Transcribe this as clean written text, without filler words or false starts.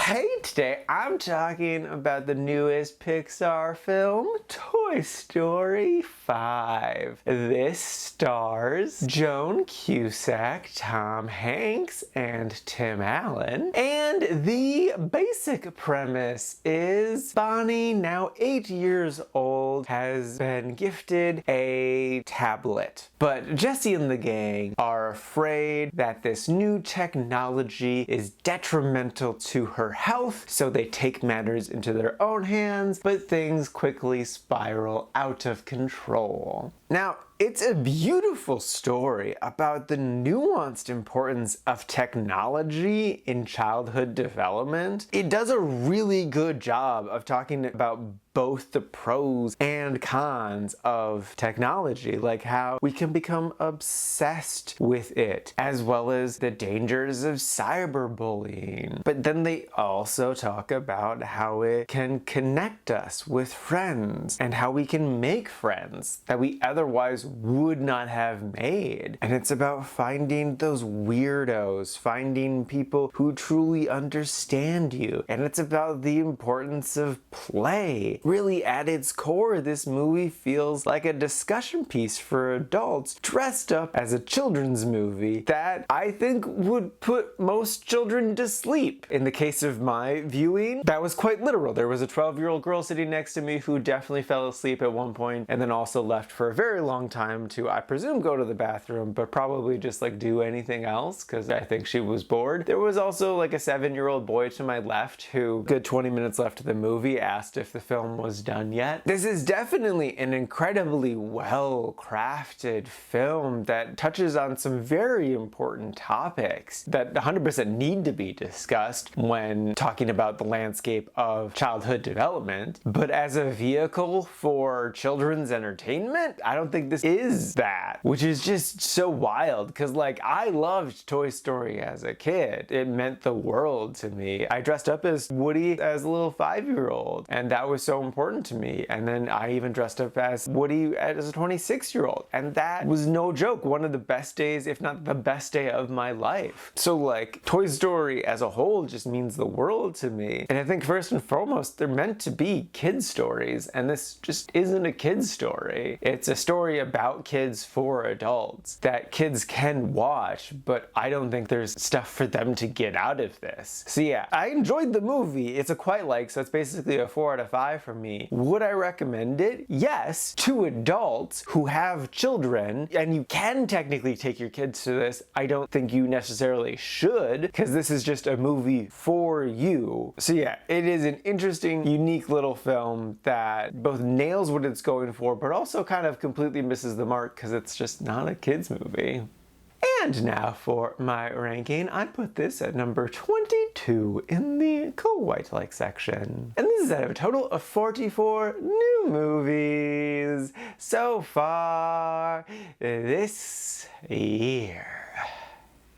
Hey, today I'm talking about the newest Pixar film, Toy Story 5. This stars Joan Cusack, Tom Hanks, and Tim Allen. And the basic premise is Bonnie, now 8 years old, has been gifted a tablet. But Jessie and the gang are afraid that this new technology is detrimental to her health, so they take matters into their own hands, but things quickly spiral out of control. Now, it's a beautiful story about the nuanced importance of technology in childhood development. It does a really good job of talking about both the pros and cons of technology, like how we can become obsessed with it, as well as the dangers of cyberbullying. But then they also talk about how it can connect us with friends and how we can make friends that we otherwise would not have made. And it's about finding those weirdos, finding people who truly understand you. And it's about the importance of play. Really, at its core, this movie feels like a discussion piece for adults dressed up as a children's movie that I think would put most children to sleep. In the case of my viewing, that was quite literal. There was a 12-year-old girl sitting next to me who definitely fell asleep at one point and then also left for a very long time to, I presume, go to the bathroom, but probably just like do anything else because I think she was bored. There was also like a 7-year-old boy to my left who, good 20 minutes left of the movie, asked if the film was done yet. This is definitely an incredibly well-crafted film that touches on some very important topics that 100% need to be discussed when talking about the landscape of childhood development. But as a vehicle for children's entertainment, I don't think this is that, which is just so wild because like I loved Toy Story as a kid. It meant the world to me. I dressed up as Woody as a little 5-year-old and that was so important to me. And then I even dressed up as Woody as a 26-year-old and that was no joke, one of the best days, if not the best day of my life. So like Toy Story as a whole just means the world to me. And I think first and foremost, they're meant to be kids stories and this just isn't a kid's story. It's a story about kids for adults that kids can watch, but I don't think there's stuff for them to get out of this. So yeah, I enjoyed the movie. It's a quite like, so it's basically a 4 out of 5 for me. Would I recommend it? Yes, to adults who have children, and you can technically take your kids to this. I don't think you necessarily should, because this is just a movie for you. So yeah, it is an interesting, unique little film that both nails what it's going for, but also kind of completely misses the mark because it's just not a kid's movie. And now for my ranking, I put this at number 22 in the cool white-like section. And this is out of a total of 44 new movies so far this year.